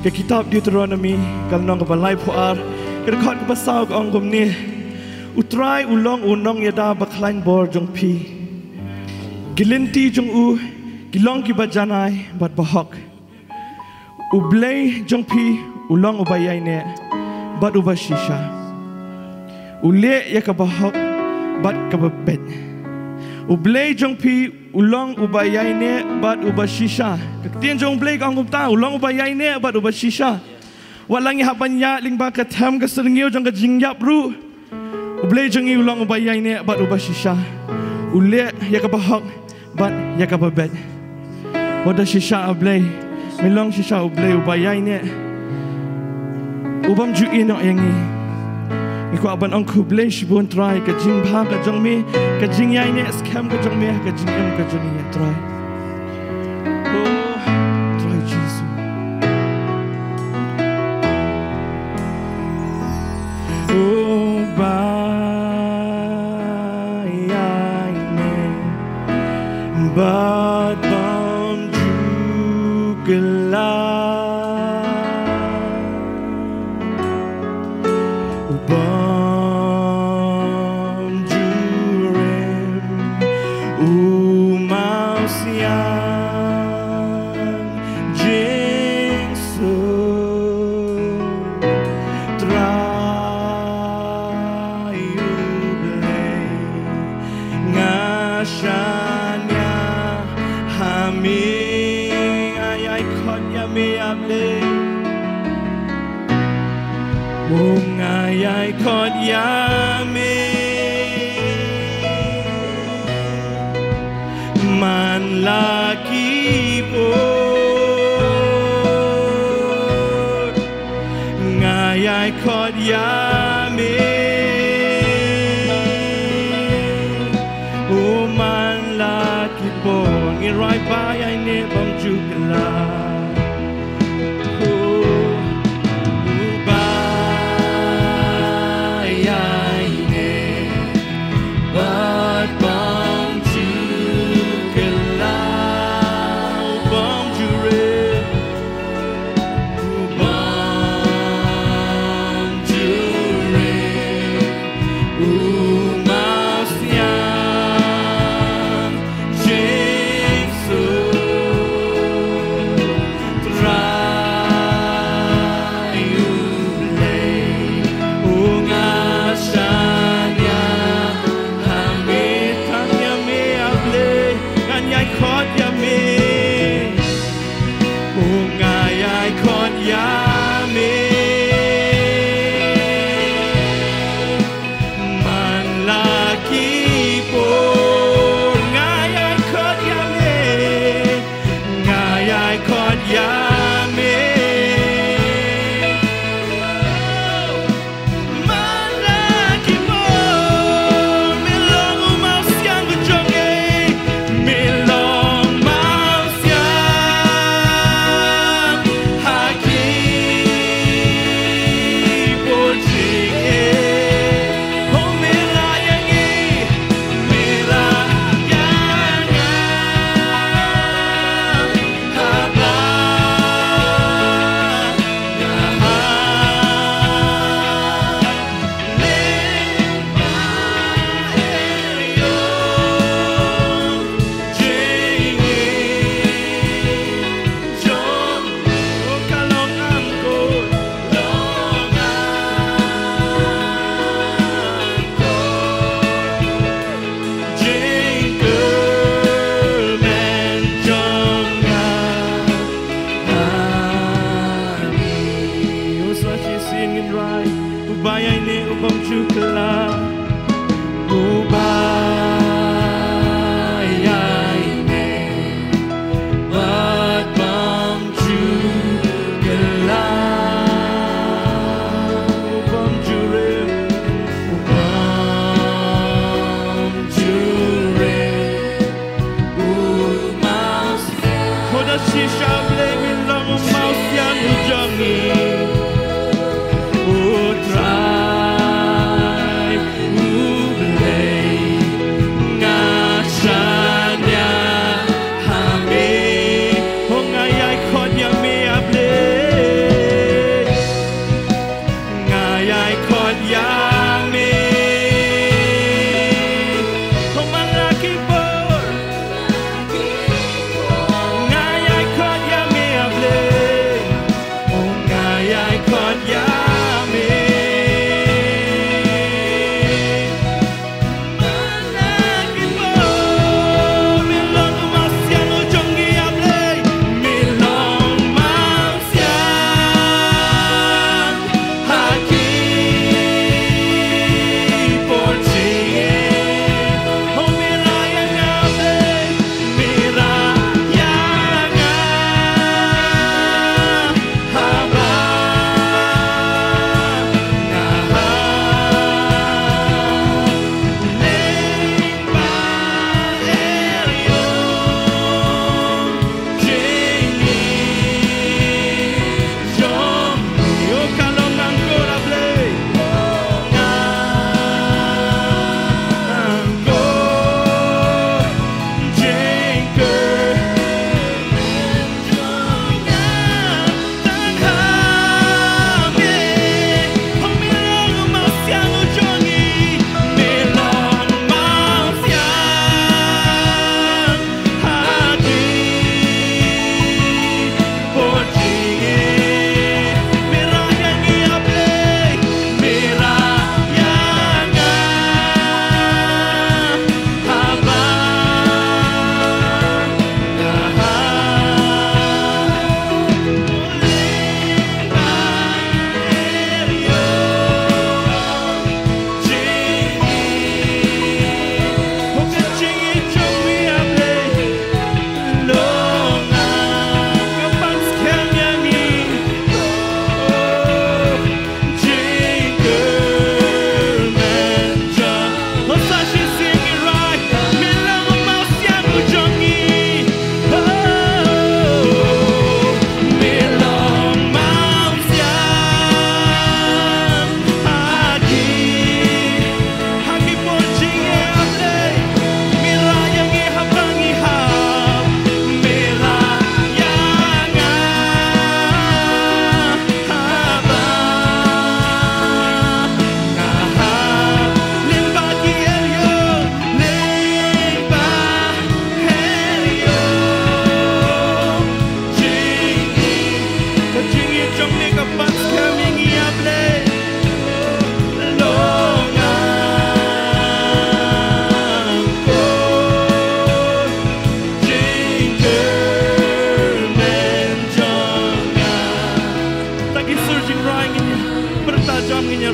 ke kitab Deuteronomy kalnong ke balai puar ke dekat ke pasal ke anggum ni utrai ulong unong yada baklain bor jong pi gilinti jong u gilong ki bajanai bat bahok u Blei jong pi ulong ubayai ne bat ubashisha ule ya ke bahok bat ke bebet u Blei jong pi ulong ubayai ne bat ubashisha ketien jong Blei kang ta ulong ubayai ne bat ubashisha walangi habanya lingba ke tham ke serngeu jong ke jingyap ru u Blei jong ulong ubayai ne bat ubashisha ule ya ke bahok bat ya ke bebet wada shisha Blei milong shisha u Blei ubayai ne ubam ju ino yangi Iku aban angku Blei shibun try ke jing bha ke jong me ke jing yai ne scam ke jong me ke jing em ke jong ni try. Oh, try Jesus. Oh, bye ne bad bam ju gela. Ayai kot yame man laki pot ngayai kot yame o man laki pot ngirai bayai ne bang jukla Blei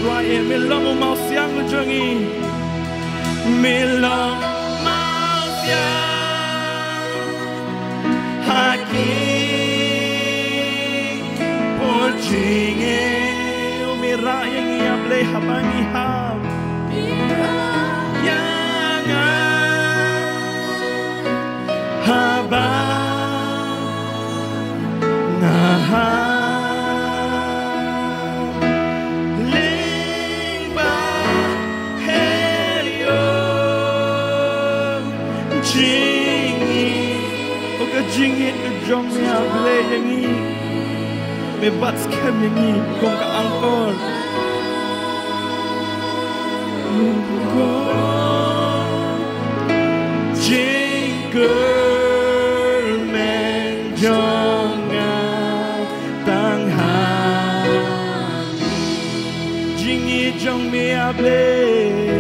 raya melong mau siang ujongi melong mau siang haki porjinge umira yang ia Blei habangi hab yang habang ngahab Jingit ke Jong mea Blei yang ni me bat scam yang ni kong ka angkor jingger men Jong tang ha jingit Jong mea Blei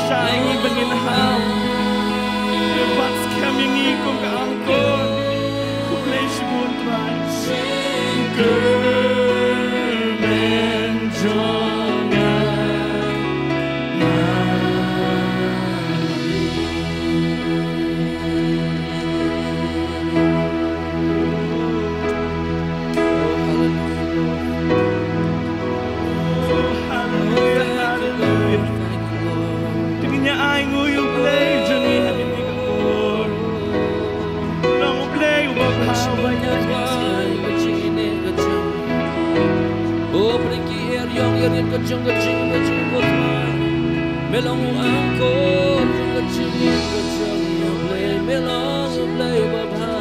Shiny bangin ham, the bats coming in from the uncle who plays moon twice. Girl and Jong melong angkor kecing Blei melong Blei babha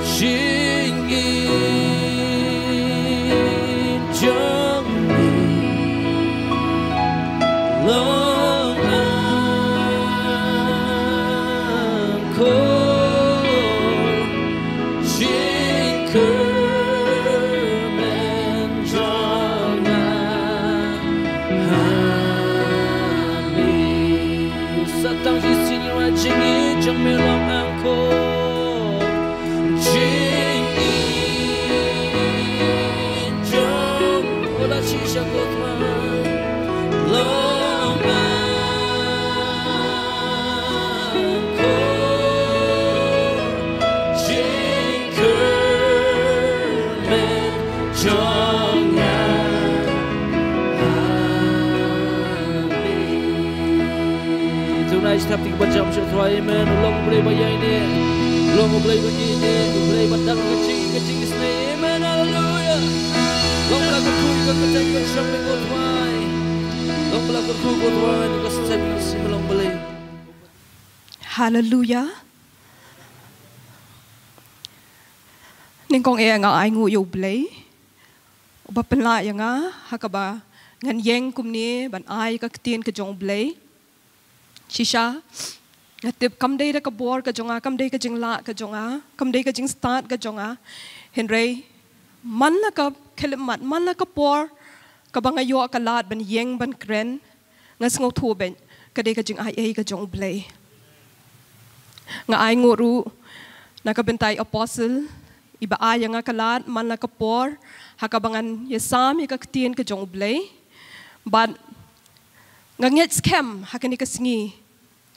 shingi Jong long angkor shinker Jong melong angkor jingi Jong ola shisha kotwa long angkor jinker men Jong tonight step tik bajam shatwai men long Blei bayai ni long Blei begini Blei batang kecing isne men hallelujah long belakang ku ke kecing syam ni kotwai long belakang ku kotwai ni ke step si long Blei hallelujah ning kong e nga ai ngu yo Blei ba penla yang hakaba ngan yeng kumni ban ai ka tien ke Jong Blei Shisha, natip kamday na kabor ka jonga, kamday ka jingla ka jonga, kamday ka jing start ka jonga. Henry, man na ka kelimat, man na ka por, kabangayo ka lat ban yeng ban kren, ngas ngaw tuben, kaday ka jing ay ka Jong Blei. Nga ay nguru, nakabintay apostle, iba ay nga kalat, man na ka por, hakabangan yasam yakaktiin ka Jong Blei, but ngangit scam hakani kasngi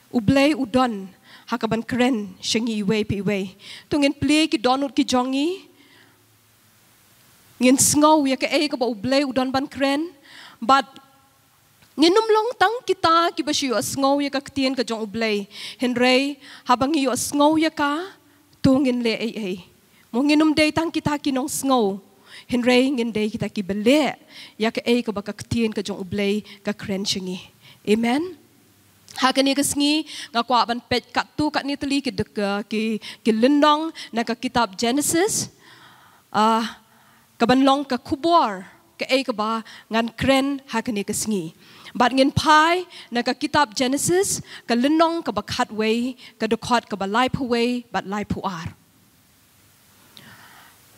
Blei udon hakaban kren shengi we pi we tungin play ki donut ki jongi ngin sngow ya ka e ka ba Blei udon ban kren but nginum long tang kita ki ba siyo sngow ya ka ktien ka Jong Blei henry habang iyo sngow ya ka tungin le e mo nginum day tang kita kinong sngow henry ngin day kita ki bele ya ka e ka ba ka ktien ka Jong Blei ka kren shengi amen Hakani kesengi ngakwa ban pej kat tu kat ni teli ki lendong na ka kitab Genesis ka ban long ka kubor ka ka ba ngan kren hakani kesengi bat ngin pai na ka kitab Genesis ka lendong ka ba khat wei ka dokot ka ba lai pu wei bat lai pu ar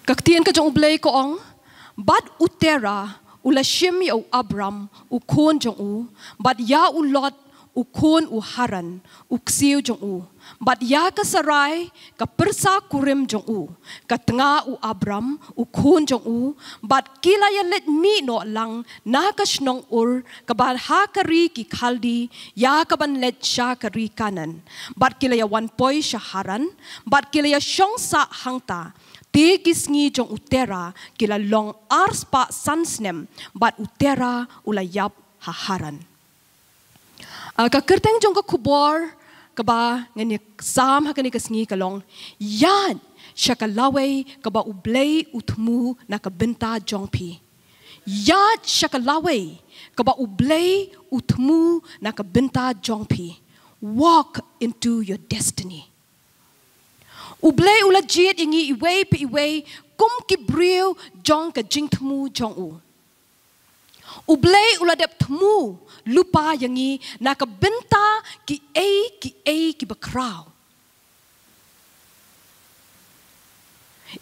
ka tien ka jong Blei ko ong bat utera ula shim ya Abram u kon jong u bat ya u Lot ukon uharan uksiu jong u bat ya ka Sarai ka persa kurim jong u ka tanga u Abram ukon jong u bat kila ya let mi no lang na ka shnong ur ka bat ha kari ki khaldi ya ka ban let sha kari kanan bat kila ya wan poi shaharan bat kila ya shong sa hangta ti kisngi jong utera kila long arspa sansnem bat utera ulayap haharan ka kerteng jong ka kubor ka ba ngani sam hakani kasngi kalong yan shaka Lawei ka ba u Blei u Thmu na ka Bynta Jong pi yan shaka Lawei ka ba u Blei u Thmu na ka Bynta Jong pi walk into your destiny u Blei ula jit ingi iwei pe iwei kum ki briu jong ka jing Thmu jong u Blei ula dep Thmu lupa yangi na ka Bynta ki ki bakraw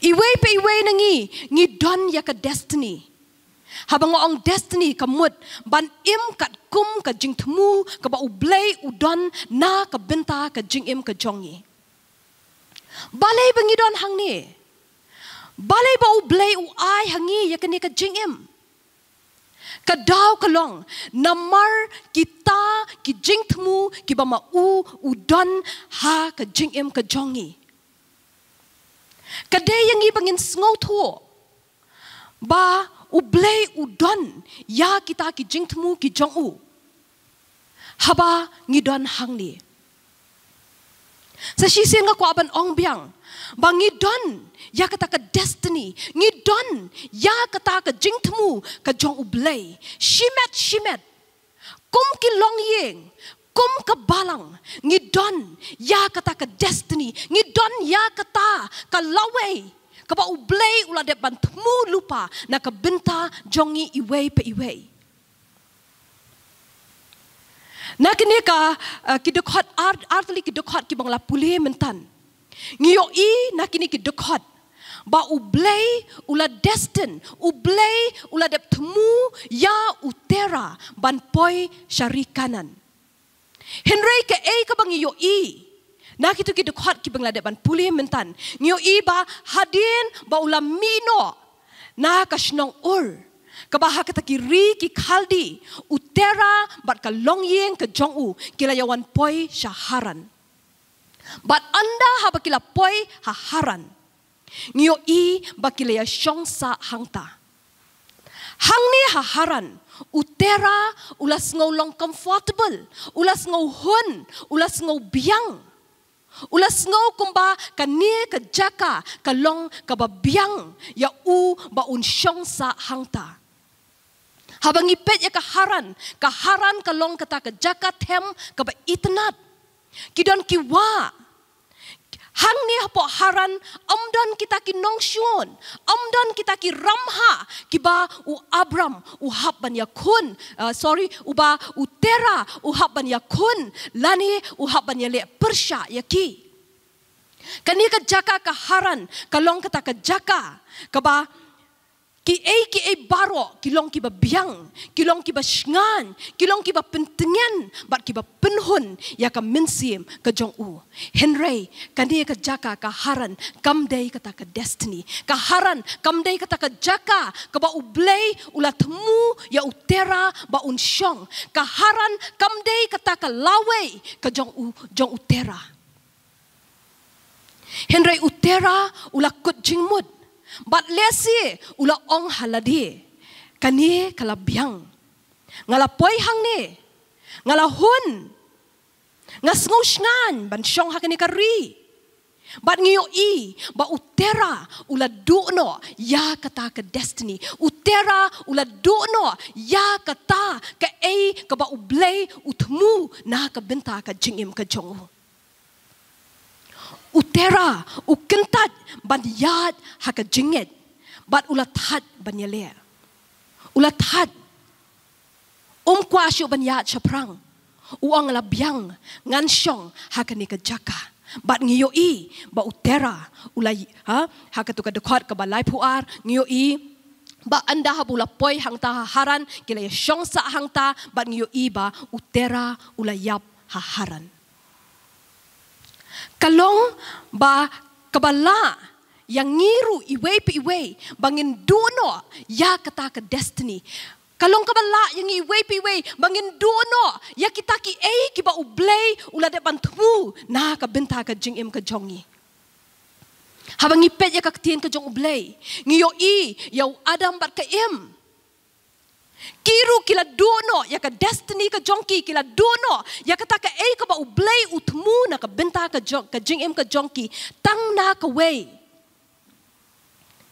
iwei pe iwei nangi ngi don ya ka destiny habang ong destiny ka mut ban im kat kum ka jing Thmu ka ba u Blei u don na ka Bynta ka jing im ka jongi balai bangi don hang ni balai ba u Blei u ai hangi ya ka ni ka jing im Kadaw kalong namar kita ki jing Thmu ki ba mau udon ha ka jing em ka jongi kadai yang i bangin sngo tho ba u Blei udon ya kita ki jing Thmu ki jong u haba ngidon hang ni sa shisin nga kwa ban ong biang ba ngidon ya kata ka destiny ngidon ya kata ka jing Thmu ka jong u Blei shimet kum ki long yeng kum ka balang ngidon ya kata ka destiny ngidon ya kata ka Lawei ka ba u Blei ula de ban Thmu lupa na ka Bynta jongi iwei pe iwei na kini ka kidokhat artli kidokhat ki bangla puli mentan ngiyo i na kini kidokhat ba u Blei ula destin u Blei ula dep Thmu ya utera ban poi syarikanan Henry ke ka bang ngiyo i na kitu kidokhat ki bangla dep ban puli mentan ngiyo i ba hadin ba ula mino na ka shnong ur kabaha kata kiri ki khaldi utera bat ka longyeng ke jong u kila yawan poi syaharan bat anda haba kila poi haharan ngio i bakila ya shong sa hangta hang ni haharan utera ulas ngau long comfortable ulas ngau hun ulas ngau biang ulas ngau kumba kani ka jaka ka long ka ba biang ya u ba un shong sa hangta habang ipet ya kaharan ka long kata ka jaka them ka ba itnat kidon kiwa hang ni hapo haran amdan kita ki nongshun amdan kita ki ramha kiba u Abram u habban yakun uba utera u habban yakun lani u habban yale persya yaki kani ka jaka kaharan kalong kata ka jaka kaba ki baro kilong ki ba biang kilong ki ba shngan kilong ki ba pentengen bat ki ba penhun ya ka mensim ka jong u Henry kani ka jaka ka haran kamdei kata ka destiny ka haran kamdei kata ka jaka ka ba u Blei ula Thmu ya utera ba un shong ka haran kamdei kata ka Lawei ka jong utera Henry utera ula kut jingmut bat lesi ula ong haladi kani kala biang ngala poi hang ni ngala hun ngasngu shngan ban shong hakani kari Bat ngiyo I ba utera ula duno ya kata ke destiny. Utera ula duno ya kata ke ke ba Blei Thmu na ke Bynta ke Jingim ke Jong. Utera ukentat ban yad ha ke jinget bat ula that ban yale. Ula that kwa syu ban yad chaprang. Uang labyang ngan syong ha ke ni ke jaka. Bat ngiyo I ba utera ulai hakatu ka dekat ka balai puar ngiyo I ba anda habula poi hang ta haran kila syong sa hang ta bat ngiyo I ba utera ulayap haharan. Kalong ba kabala yang ngiru iwe pi iwe bangin duno ya kata ke destiny. Kalong kabala yang iwe bangin duno ya kita ki ki ba Blei ula depan Thmu na ka Bynta ka Jingim ka Jongi. Habang ipet ya ka tien ka Jong Blei ngiyo I yaw Adam bat ka im. Kiru kila duno ya ka destiny ka Jongki kila duno ya kata ka ka ba Blei Thmu na ka Bynta ka Jingim ka Jongki tang na ka way.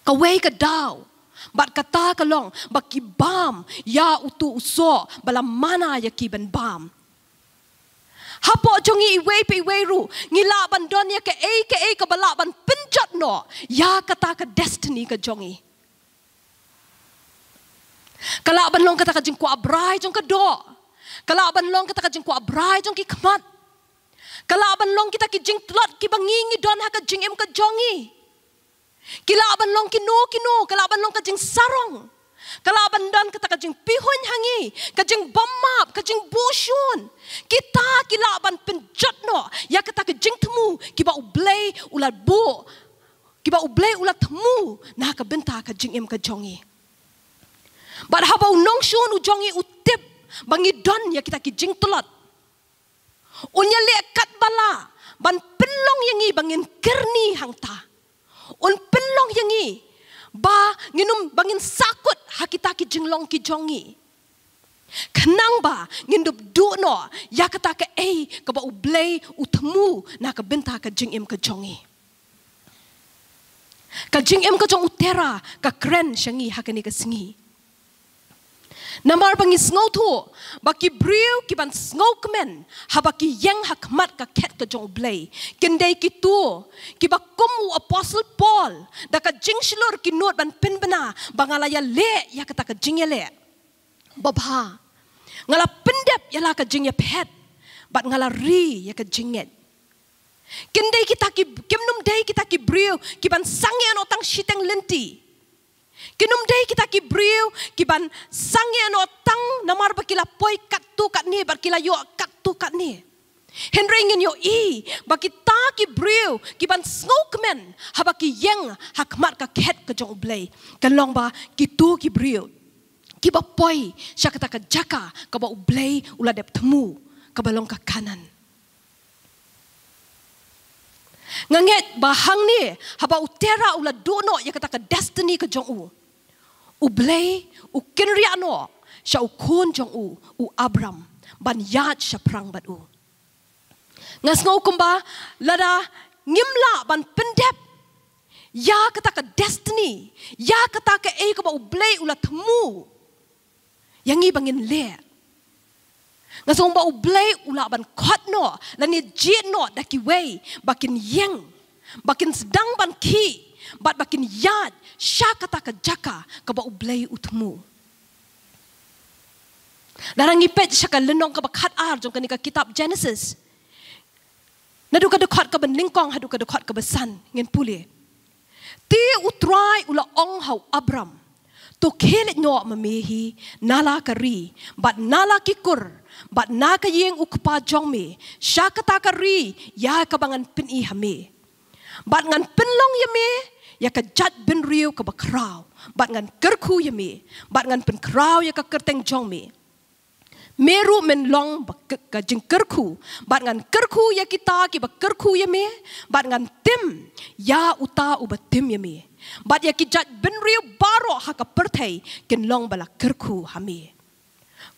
Ka way ka daw. Bat kata kalong baki bam ya utu uso bala mana ya ki ben bam. Hapo jongi iwe pe iwe ru ngila bandon ya ke ka bala ban pinjat no ya kata ka destiny ka jongi. Kala ban long kata ka jing ko abrai jong ka do. Kala ban long kata ka jing ko abrai jong ki kmat. Kala ban long kita ki jing tlot ki bangingi don ha ka jing em ka jongi. Kilaban long kinu, kilaban long kajing sarong. Kalaban dan kata kajing pihon hangi, kajing bamap, kajing busyun. Kita kilaban penjat no, ya kata kajing Thmu, kiba Blei ulat bu, kiba Blei ulat Thmu, nah ka Bynta kajing im kajongi. But habau nong syun ujongi utip, bangi don ya kita kajing tulat. Unya lekat bala, ban pelong yangi bangin kerni hangta. Un pelong yangi ba nginum bangin sakut hakita ki jinglong ki jongi kenang ba ngindup duno ya kata ke ka ba Blei Thmu na ka Bynta ka jingim ka jongi ka jingim ka jong utera ka kren syangi hakani ka singi namar bangi sngo tu baki briu ki ban sngo kemen habaki yang hakmat ka ket ka Jong Blei kendai ki tu ki bakum apostle Paul da ka jing shilor ki not ban pen bana bangala ya le ya kata ka jing ya le babha ngala pendep ya la ka jing ya pet bat ngala ri ya ka jinget kendai kita ki kimnum dai kita ki briu ki ban sangyan otang shiteng lenti kinum day kita ki briu ki ban sangye no tang namar bakila poi kat tu kat ni bakila yo kat tu kat ni henring yo I bakita ki briu ki ban smokeman habaki yang hakmat ka ket ka Jong Blei kalong ba ki tu ki briu ki ba poi syakata ka jaka ka ba Blei ula dep Thmu ka balong ka kanan nganget bahang ni haba utera ula dono ya kata ka destiny ka Jong Blei kenriano sya kun Jong Abram ban yat sya prang bat ngas ngau kumba lada ngimla ban pendep ya kata ka destiny ya kata ka ka ba Blei ula Thmu yang i bangin le ngasong ba Blei ula ban khotno lani jitno daki way bakin yang bakin sedang ban ki bat bakin yad sya kata ka jaka ka ba Blei Thmu larang ipet sya ka lenong ka bakhat ar jong kanika kitab Genesis nadu ka dekat ka ban lingkong hadu ka dekat ka besan ngin puli ti utrai ula ong hau Abram to kelet no mamehi nala kari bat nala kikur bat na ka yeng ukpa jong me sya kata kari ya ka bangan pin hame bat ngan penlong yame ya ka jat bin riu ka bakraw bat ngan kerku yame bat ngan pen kraw ya ka kerteng jong me meru men long ka jing kerku bat ngan kerku ya kita ki ba kerku yame bat ngan tim ya uta uba tim yame bat ya ki jat bin riu baro ha ka perthai ken long bala kerku hame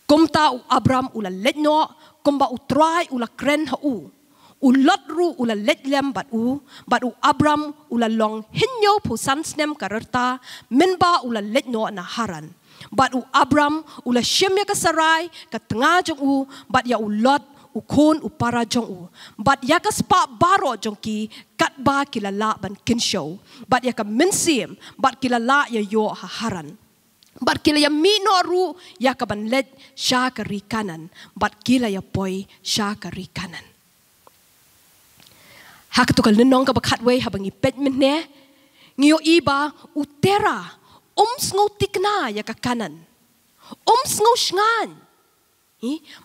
kumta Abram ula letno kumba utrai ula kren Ulot ru ula letlem bat u Abram ula long hinyo pu sansnem karerta minba ula letno na haran. Bat u Abram ula shemya ka sarai ka tengah jong u bat ya ulot ukon upara jong u. Bat ya ka spa baro jong ki katba kilala ban kinshow. Bat ya ka minsim bat kilala ya yo haran. Bat kila ya mino ru ya ka ban let sya ka rikanan. Bat kila ya poi sya ka rikanan. Hakatukal nenong ka bakatway habang ipet minne ngiyo iba utera sngo tikna ya ka kanan sngo shngan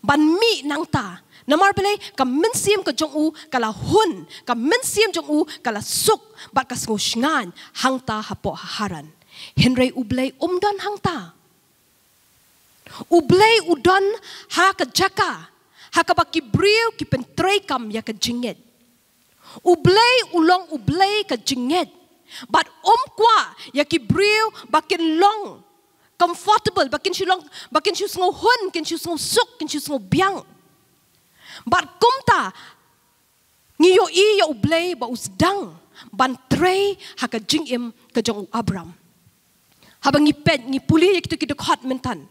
ban mi nang ta namar belai ka minsim ka jong u kala hun ka minsim jong u kala suk bat ka sngo shngan hangta hapo haran henry ublei umdan hangta ublei udon ha ka jaka ha ka baki briu ki pentrei kam ya ka jinget ublei ulong ublei ka jinget but kwa ya ki briu bakin long comfortable bakin shilong bakin shusngo hun kin shusngo suk kin shusngo biang but kumta ngiyo i ya ublei ba usdang ban trei ha ka jingim ka jong Abram habang ngipet ngipuli ya kitu kitu hot mentan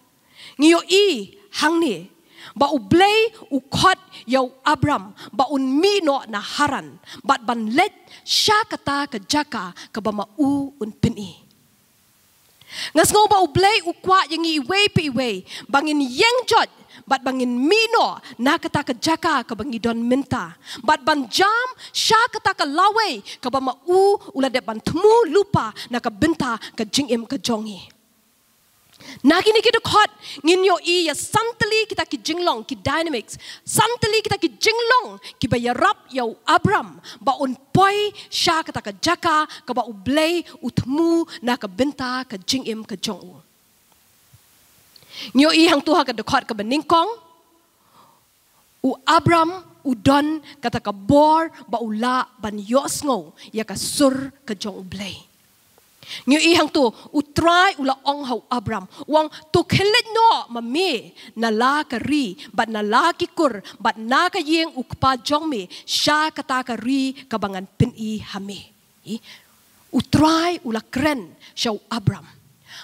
ngiyo i hangni ba ublei ukot yaw Abram ba unmino na haran bat ban let sya kata ka jaka ka ba mau unpini ngas ngo ba ublei ukwa yang iwe pe iwe bangin yeng jot bat bangin mino na kata ka jaka ka bangidon minta bat ban jam sya kata ka Lawei ka ba mau ulade ban Thmu lupa na ka Bynta ka jingim ka jongi Nakini kita khot nginyo i ya santali kita ki jinglong ki dynamics santali kita ki jinglong ki ba yarap yaw Abram ba un poi sya kata ka jaka ka ba ublei Thmu na ka Bynta ka jingim ka jong nyo i hang tuha ka dekhot ka beningkong Abram udon kata ka bor ba ula ban yosngo ya ka sur ka jong ublei Ngiyo ihang tu utray ula ong hau Abram wang tu kelet no mami nala kari bat nala kikur bat na kayeng ukpa jong mi sya kata kari kabangan pini hami utray ula kren syaw Abram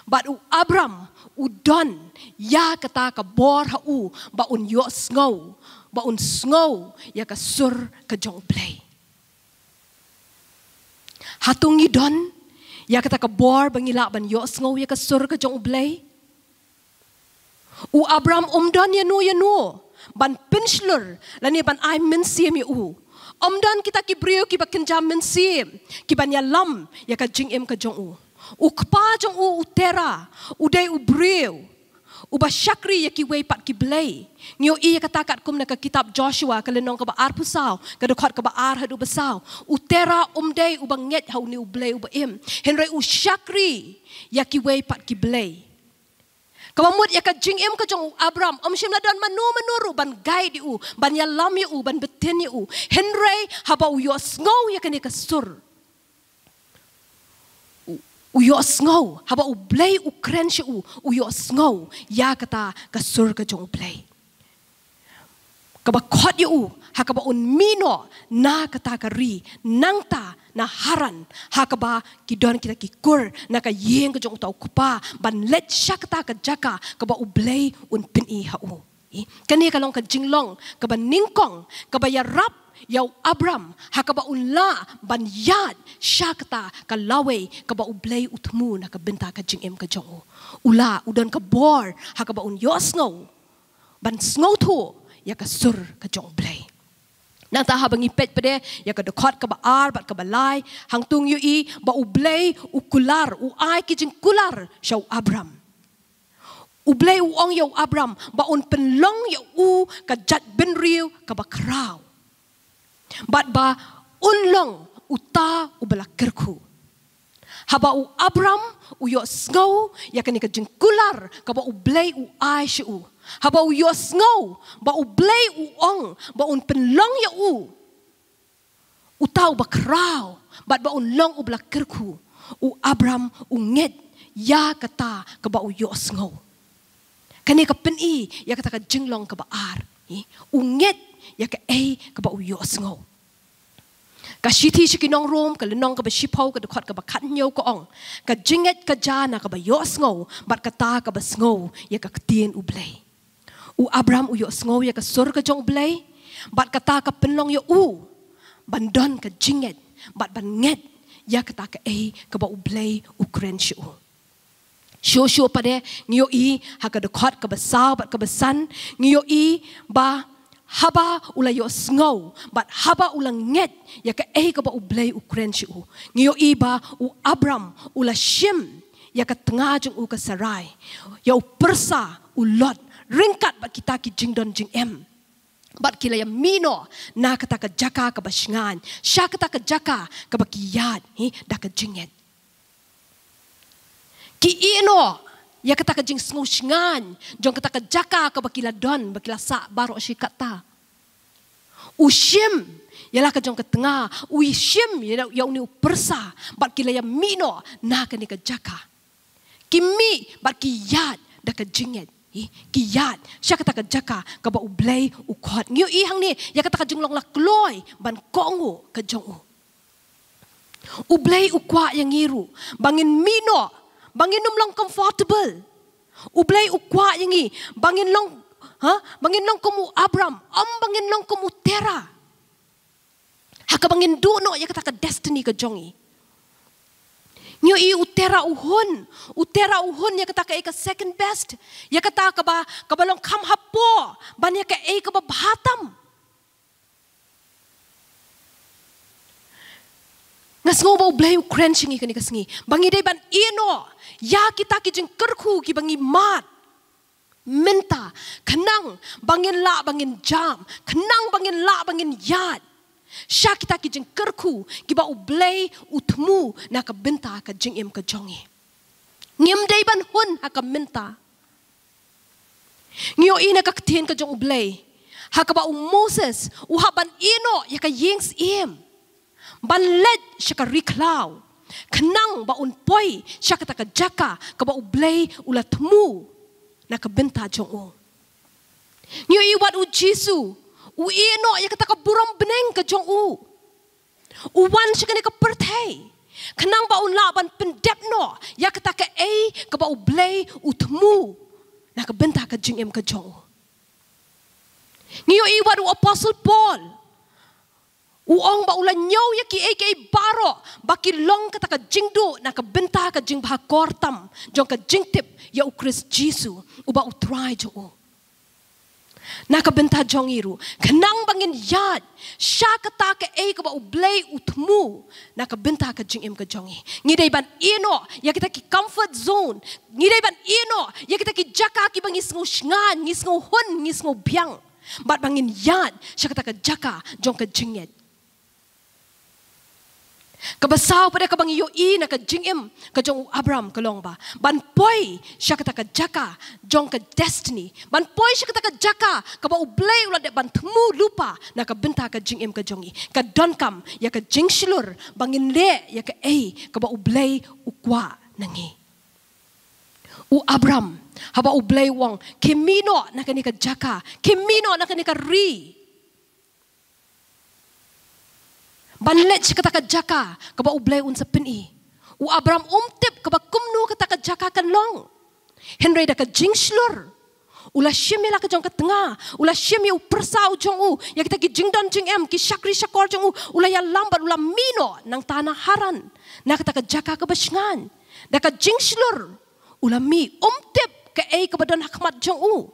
bat Abram udon ya kata ka bor hau ba un yo sngow ba un sngow ya ka sur ka jong Blei hatung idon ya kata ka bor bangila ban yo sngow ya ka sur ka jong Blei Abram umdan ya nu ban pinslur lani ban ai minsim ya umdan kita ki brio ki bakin jam minsim ki ban ya lam ya ka jingim ka jong ukpa jong utera udai brio uba syakri ya ki wei pat ki Blei ngio i ya katakat kum na ka kitab Joshua kalenong ka baar pusau ka dekot ka baar hadu besau utera umdei ubang nget hau ni Blei uba im henry syakri ya ki wei pat ki Blei kamamut ya ka jingim ka jong Abram shim ladon manuru ban gai di ban ya lam ya ban betin ya henry haba yo sngow ya kani ka sur Uyo sngow, haba Blei ukren siya uyo sngow, ya kata kasur ka jong Blei. Kabakot yu, hakaba unmino na kata kari, nangta na haran, hakaba kidon kita kikur, na kayeng ka jong tau kupa, ban let siya kata ka jaka, kaba Blei unpini hau. Kani kalong ka jinglong, kaba ningkong, kaba yarap, yaw Abram hakaba unla ban yad syakta ka Lawei kaba Blei Thmu na ka Bynta ka jingim ka jong ula udon ka bor hakaba un yosno ban sngow tu ya ka sur ka jong Blei nang ta habang ipet pede ya ka dekot ka baar bat ka balai hangtung yu i ba Blei kular ai ki jing kular syaw Abram Blei ong yaw Abram ba un penlong ya ka jat benriu ka bakraw Bat ba unlong uta ubala kerku. Haba Abram yo sngow ya kani ka jingkular ka ba Blei ai siu. Haba yo sngow ba Blei ong ba un penlong ya Utaw ba kraw bat ba unlong ubala kerku. Abram nget ya kata ka ba yo sngow. Kani ka peni ya kata ka jinglong ka baar. Unget ya ka ka ba u yo sngo ka shiti shikinong room ka lenong ka ba shipo ka dukhat ka ba khatnyo ko ong ka jinget ka jana ka ba yo sngo bat ka ta ka ba sngo ya ka tien u Blei u Abraham u yo sngo ya ka sur ka jong Blei bat ka ta ka penlong yo u bandon ka jinget bat ban nget ya ka ta ka ba u Blei u kren shu Shosho pada ngiyo I haka dekot ke besar bat ke besan ngiyo I ba haba ula yo sngo bat haba ula nget ya ke ke ba u Blei u kren shu ngiyo I ba u Abram ula shim ya ke tengah jung u ke sarai ya u persa u lot ringkat bat kita ki jingdon jing bat kila ya mino na kata ke jaka ke basngan sya kata ke jaka ke bakiyat da ke jinget Ki ino ya kata ka jing sngan jong kata ka jaka ka bakila don bakila sa baro si kata ushim yalah ka jong ka tengah uishim ya uni persa bat kila ya mino na ka ni ka jaka kimi bat kiyat da ka jinget kiyat sya kata ka jaka ka ba u Blei u khot ngiu I hang ni ya kata ka jing long la kloi ban kongo ka jong u Blei u kwa yang ngiru bangin mino bangin long comfortable u Blei u kwa yangi bangin long komu Abram bangin long komu Tera haka bangin duno ya kata ka destiny ka jongi nyo I u Tera uhun ya kata ka second best ya kata ka ba long kam hapo ban ya ka ba bahatam Ngasngo ba u Blei u crunching ikani kasngi. Bangi day ban ino. Ya kita kijing kerku ki bangi mat. Minta. Kenang bangin la bangin jam. Kenang bangin la bangin yad. Sya kita kijing kerku ki ba u Blei u Thmu na ka Bynta ka jing ka jongi. Ngim day ban hun ha ka minta. Ngiyo ina ka ktien ka jong u Blei. Ha ka ba u Moses u haban ino ya ka yings Banlet siya ka riklaw. Kenang ba unpoy siya ka taka jaka ka ba u Blei ula Thmu na ka Bynta jong o. Niyo iwat u Jisu u ino ya ka taka burong beneng ka jong u. Uwan siya ka ni ka pertay. Kenang ba un laban pendepno ya ka taka ka ba u Blei u Thmu na ka Bynta ka jing ka jong o. Niyo iwat u Apostle Paul uong ba ulan nyaw ya ki baro baki long kata ka jingdu na ka Bynta ka jing bah kortam jong ka jingtip ya u Christ Jisu uba u try jo na ka Bynta jong iru kenang bangin yad sya kata ka ka ba u Blei u Thmu na ka Bynta ka jing ka jongi ngidai ban ino ya kita ki comfort zone ngidai ban ino ya kita ki jaka ki bangis ngo shngan ngis ngo hun ngis ngo biang bat bangin yad sya kata ka jaka jong ka jinget Kabasaw pada kabang iyo na ka jingim ka jong Abram kalong ba. Banpoy siya kata ka jaka jong ka destiny. Banpoy siya kata ka jaka ka ba u Blei ulat ban Thmu lupa na ka Bynta ka jingim ka jongi. Ka donkam ya ka jing shilur bangin le ya ka ka ba u Blei u kwa nangi. U Abram haba u Blei wong kimino na ka ni ka jaka kimino na ka ni ka ri. Banlet siya kata ka jaka ka ba u Blei un sa pini. U Abram umtip ka ba kumnu kata ka jaka kan long. Henry da ka jingslur. Ula shim la ka jong ka tengah. Ula shim u persau jong u. Ya kita ki jingdan jing ki syakri syakor jong u. Ula ya lambat ula mino nang tanah haran. Na kata ka jaka ka basngan. Da ka jingslur. Ula mi umtip ka ka ba don hakmat jong u.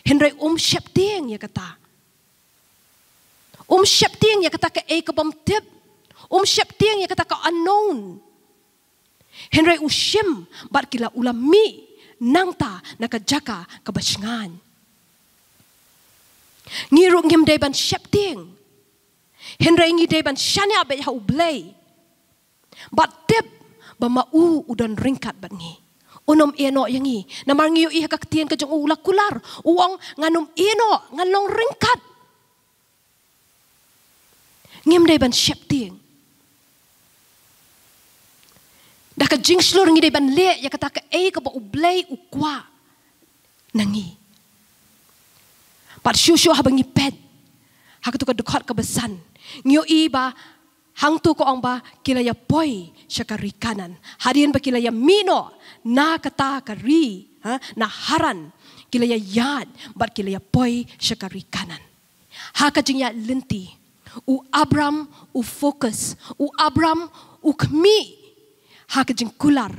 Henry syap ting ya kata. Syap ting ya kata ka ka bam tip. Syap ting ya kata ka unknown. Henry ushim bat kila ulami nangta nakajaka kabasngan. Ngiru ngim day ban syap ting. Henry ngi day ban shanya be ha Blei. Bat tip ba mau udan ringkat bat ngi. Unom eno yang ngi. Namar ngiyo iha kaktian ka jong ula kular. Uang nganum eno nganlong ringkat. Ngim day ban syap ting. Dah ka jing slur ngi day ban le ya kata ka ka ba u Blei u kwa nangi. Pat syusyo habang ngipet hak tu ka dekot ke besan ngio I ba hang tu ko ong ba kila ya poi syakari kanan hadian ba kila ya mino na kata kari na haran kila ya yad bat kila ya poi syakari kanan haka jing ya lenti u Abram u fokus u Abram u kmi haka jing kular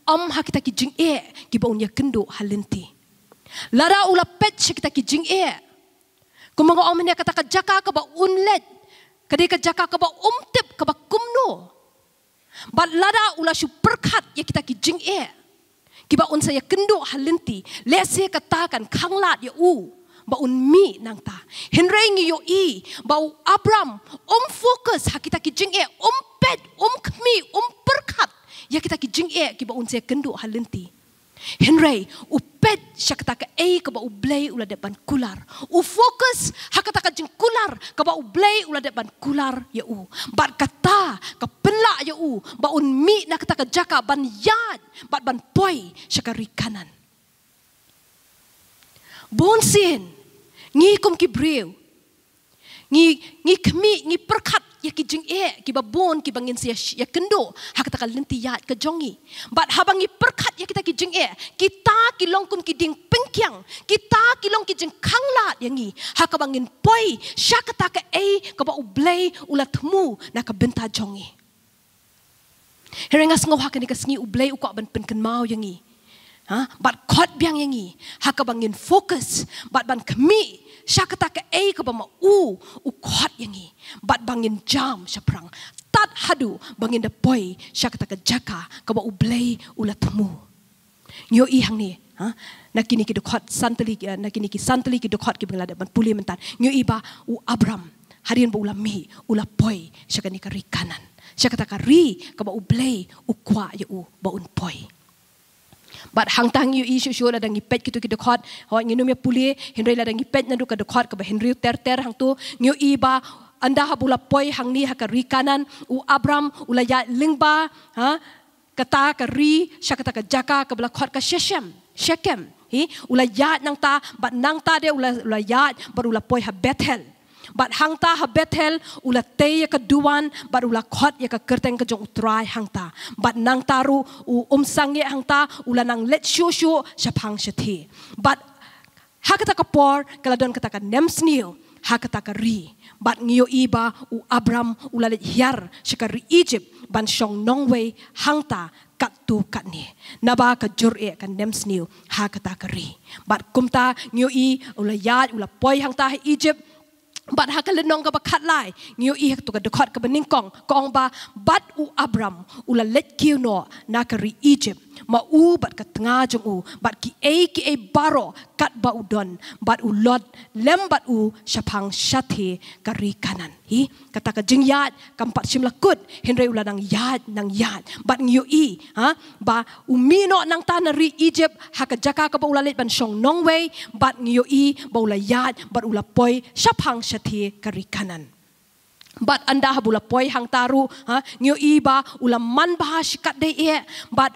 hak kita ki jing ki ba unya kendo halenti lara ula pet kita ki jing kumango om ne kata ka jaka ka ba unlet kadai ka jaka ka ba umtip ka ba kumno bat lada ula shu perkat ya kita ki jing ki ba un saya kendo halenti lese katakan khanglat ya ba un mi nang ta henrei ngi yo I ba Abram fokus ha kita ki jing pet kmi perkat ya kita ki jing ki ba un saya kendo halenti henrei pet syakata ka ka ba Blei ula depan kular fokus hakata ka jing kular ka ba Blei ula depan kular ya bat kata ka penla ya ba un mi na kata ka jaka ban yad bat ban poi syakari kanan bonsin ngi kum ki breu ngi kmi ngi perkat ya ki jing ki ba bon ki bangin sia ya kendo hakata ka lenti yad ka jongi bat habangi perkat ya kita ki jing kita ki longkum ki ding pengkyang kita ki long ki jing khanglat yangi haka bangin poi syakata ka ka ba Blei ula Thmu na ka Bynta jongi herengas ngau haka ni ka sngi Blei u ko ban pen kan mau yangi bat kot biang yangi haka bangin fokus bat ban kmi syakata ka ka ba ma u kot yangi bat bangin jam syaprang tat hadu bangin da poi syakata ka jaka ka ba Blei ula Thmu nyo I hang ni nakini ki dekot santali nakini ki santali ki dekot ki bangla ban puli mentan nyo I ba Abram harian ba ula mi ula poi syakani ka ri kanan syakata ka ri ka ba Blei kwa ya ba un poi bat hang tang yu isu shu la dang ipet kitu ki dekot ho nginu me puli henry la dang ipet nandu ka dekot ka ba henry ter hang tu nyu I ba anda habula poi hang ni haka ri kanan Abram ula ya lingba kata ka ri syakata ka jaka ka bala khot ka Shechem ula ya nang ta bat nang ta de ula ya bar ula poi ha Bethel bat hang ta ha Bethel ula te ya ka duan bat ula khot ya ka kerteng ka jong utrai hang ta bat nang taru sang ye hang ta ula nang let shu syapang shathi bat hakata ka por kala don kata ka nemsnil hakata ka ri bat ngio iba Abram ula let hiar syakari Egypt ban shong Lawei hang ta kat tu kat ni naba ka jur ka nemsnil hakata ka ri bat kumta ngio I ula yad ula poi hang ta Egypt bat hakalenong ka bakat lai ngiu I tu ka dekot ka beningkong kong ba bat Abram ula let kiu no na ka ri Egypt ma bat ka tengah jong bat ki baro kat ba udon bat lot lem bat syapang syati ka ri kanan kata ka jing yad kampat simlakut henry ula nang yad bat ngiu I ba umino nang ta na ri Egypt haka jaka ka ba ula let ban shong Lawei bat ngiu I ba ula yad bat ula poi syapang syati ka ri kanan bat anda habula poi hang taru ngiu I ba ula man bah sikat de bat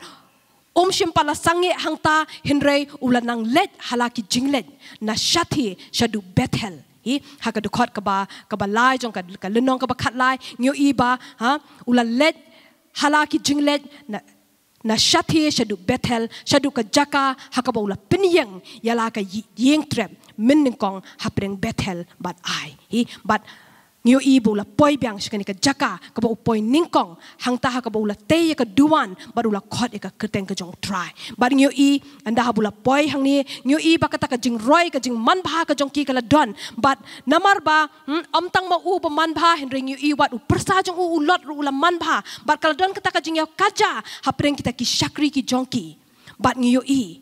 shimpala sange hang ta henry ula nang let halaki jinglet na syati syadu Bethel haka dekot ka ba lai jong ka lenong ka ba khat lai ngiu I ba ula let halaki jinglet na syati syadu Bethel syadu ka jaka haka ba ula penyeng yala ka yeng trap menengkong hapreng Bethel bat ai bat ngiu I bula poi biang syakani ka jaka ka ba poi ningkong hang ta ka ba ula te ka duan barula khot ka kerteng ka jong try bar ngiu I anda bula poi hang ni ngiu I ba kata ka jing roi ka jing man bha ka jong ki kala don bat namar ba tang ma ba man bha henry ngiu I wat persa jong lot ula man bha bat kala don kata ka jing ya kaja hapreng kita ki syakri ki jong ki bat ngiu I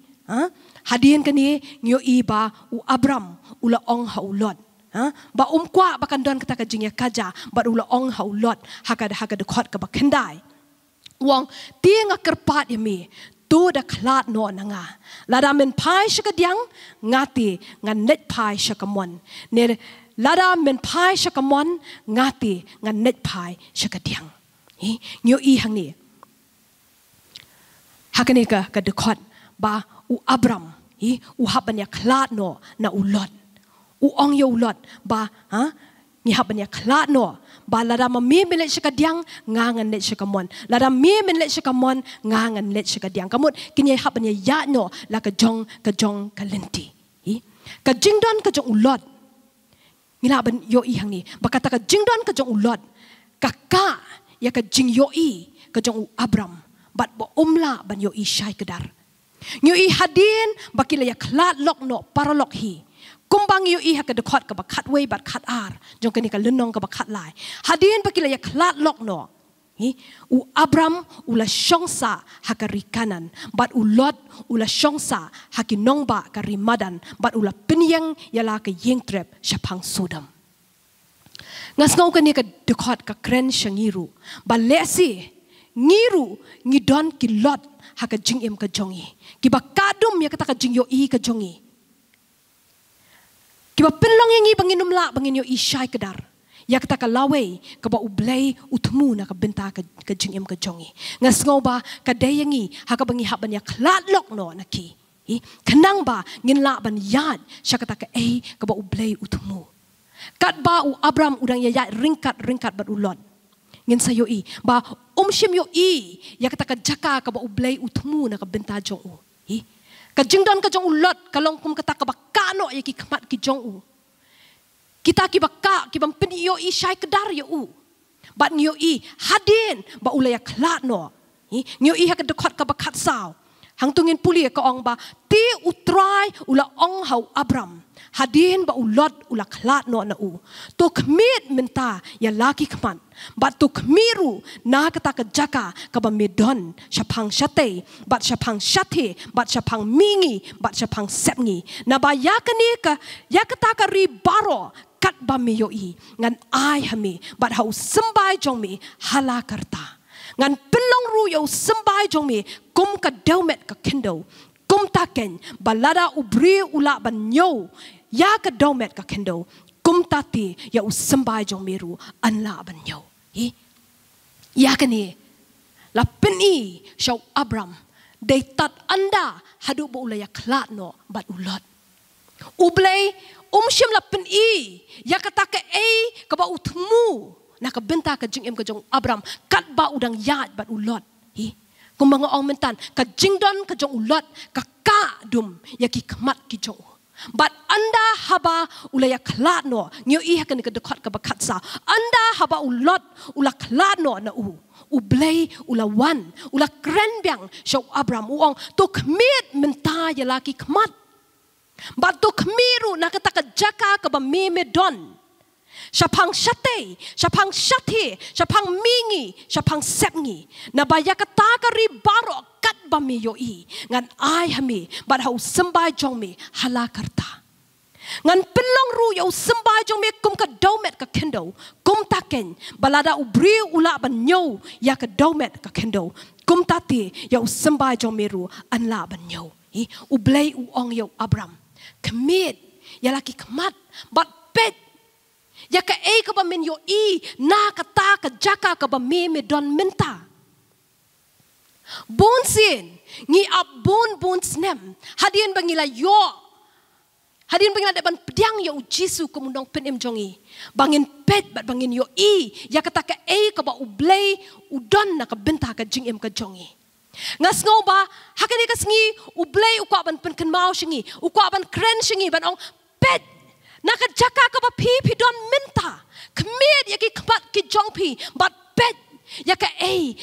hadian kani ngiu I ba Abram ula ong haulot ba kwa bakan don kata ka jingya kaja ba ula ong haulot haka dekot ka bakandai wong tiang kerpat yami tu da klat no nanga lada men pai syakadiang ngati ngan net pai syakamon ne lada men pai syakamon ngati ngan net pai syakadiang nyo I hang ni hakani ka dekot ba Abram haban ya klat no na ulot ong yo lot ba ngihap banya khlat no ba lada ma mi melet shakadiang ngangan let shakamon lada mi melet shakamon ngangan let shakadiang kamut kini hap banya ya no la ka jong kalenti ka jingdon ka jong ulot ngila ban yo i hang ni bakata ka jingdon ka jong ulot ka ya ka jing yo i ka jong Abram bat bo umla ban yo i shai kedar yo i hadin bakila ya khlat lok no paralok hi kumbang yo i ha ka dekot ka bakat we bat khat ar jong kani ka lenong ka bakat lai hadin bakila ya khlat lok no u Abram ula shongsa hakari kanan bat ulot ula shongsa hakinong ba kari madan bat ula penyang yala ka yengtrep syapang Sodom ngas ngau kani ka dekot ka kren shangiru ba lesi ngiru ngidon ki lot haka jingem ka jongi kiba kadum ya kata ka jing yo i ka jongi kiba penlong yang i bangin umla bangin yo i shai kedar ya kata ka Lawei ka ba Blei Thmu na ka Bynta ka jingem ka jongi ngas ngau ba ka dayangi haka bangi haban ya khlat lok no naki kenang ba ngin la ban Iaid sya kata ka ka ba Blei Thmu kat ba u Abram udang ya ringkat bat ulot ngin sayo i ba shim yo i ya kata ka jaka ka ba Blei Thmu na ka Bynta jong u ka jingdon ka jong ulot kalong kum kata ka ba kano ya ki khamat ki jong u kita ki baka ki bam peni yo i shai kedar yo u bat yo i hadin ba ulaya khlat no yo i ha ka dekot ka bakat saw hang tungin puli ka ong ba ti utrai ula ong hau Abram hadin ba ulot ula khlat no na u to khmit menta ya laki khman bat to khmiru na kata ka jaka ka ba medon syapang syate bat syapang syate bat syapang mingi bat syapang sepngi na ba ya kata ka ri baro kat ba mi yo i ngan ai hami bat hau sembai jong mi hala karta ngan pelong ru yo sembai jong mi kum ka daumet ka kendo kum taken balada ubri ula ban nyo ya ka daumet ka kendo kum tati ya sembai jong mi ru anla ban nyo ya kani la peni shaw Abram they tat anda hadu bo ula ya khlat no bat ulot Blei shim la peni ya kata ka ka ba Thmu na ka Bynta ka jingem ka jong Abram kat ba udang Iaid bat ulot kung mga ong mentan ka jingdon ka jong ulot ka dum ya ki khamat ki jong bat anda haba ulaya khlat no ngyo i ha ka ni ka dekot ka bakat sa anda haba ulot ula khlat no na u Blei ula wan ula kren byang shaw Abram uong to khmit menta ya laki khamat bat to khmiru na kata ka jaka ka ba medon syapang syate, syapang syati, syapang mingi, syapang sepngi. Nabaya kata kari baro kat bami yoi ngan ai hami bat hau sembai jong mi hala karta. Ngan pelong ru yo sembai jong mi kum ka domet ka kendo kum taken balada ubri ula ban nyo ya ka domet ka kendo kum tati yo sembai jong mi ru anla ban nyo. Blei uong yo Abram kemit ya laki kemat bat pet ya ka ka ba min yo i na kata ka jaka ka ba me don menta bonsin ngi ab bon snem hadien bangila yo hadien bangila de ban pedang yo jisu kumundong penem jongi bangin pet bat bangin yo i ya kata ka ka ba Blei udon na ka Bynta ka jingem ka jongi ngas ngau ba hakani ka sngi Blei ukwa ban pen mau shingi ukwa ban kren shingi ban ong pet naka jaka ka ba pi don minta kemid ya ki kbat ki jong pi bat pet ya ka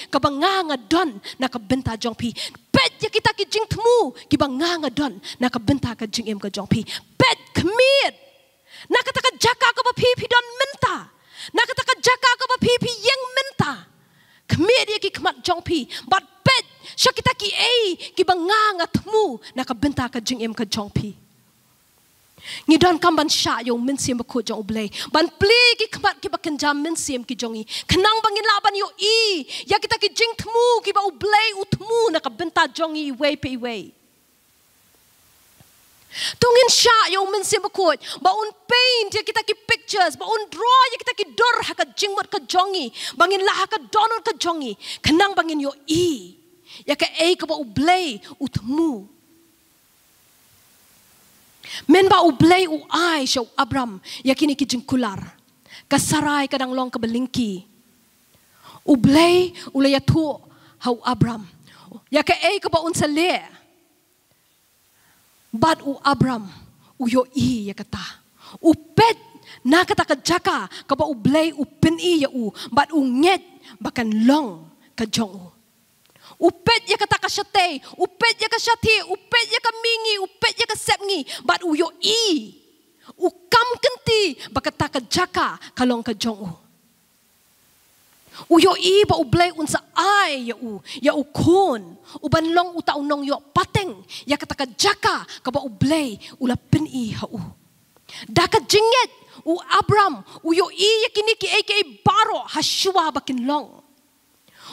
ka ba nga don naka Bynta jong pi pet ya kita ki jing Thmu ki ba nga don naka Bynta ka jing em ka jong pi pet kemid naka taka jaka ka ba pi don minta naka taka jaka ka ba pi yang minta kemid ya ki kmat jong pi bat pet sya kita ki ba nga Thmu naka Bynta ka jing em ka jong pi ngidon kamban sya yo minsim ko jong Blei ban pli ki khamat ki bakan jam minsim ki jongi kenang bangin Laban yo i ya kita ki jing Thmu ki ba Blei Thmu na ka Bynta jongi we pe we tungin sya yo minsim ko ba un paint ya kita ki pictures ba un draw ya kita ki dor ha ka jingmat ka jongi bangin la ha ka donor ka jongi kenang bangin yo i ya ka ka ba Blei Thmu men ba Blei ai shaw Abram yakini ki jingkular Kasarai kadang long kabelingki. U Blei ula ya tu hau Abram. Ya ka ei ka ba unsa le. But u Abram u yo I ya kata. U pet na kata ka jaka ka ba u Blei u pen I ya u. But u nget bakan long ka Jong u. Upet ya kata ka syate, upet ya ka syati, upet ya ka mingi, upet ya ka sepngi. But u yo I. U kam kenti bakata ka jaka kalong ka Jong u. U yo I ba u Blei unsa ai ya u kon. U ban long u ta unong yo pateng ya kata ka jaka ka ba u Blei ula pen I ha u. Da ka jinget u Abram u yo I ya kini ki aka baro haswa bakin long.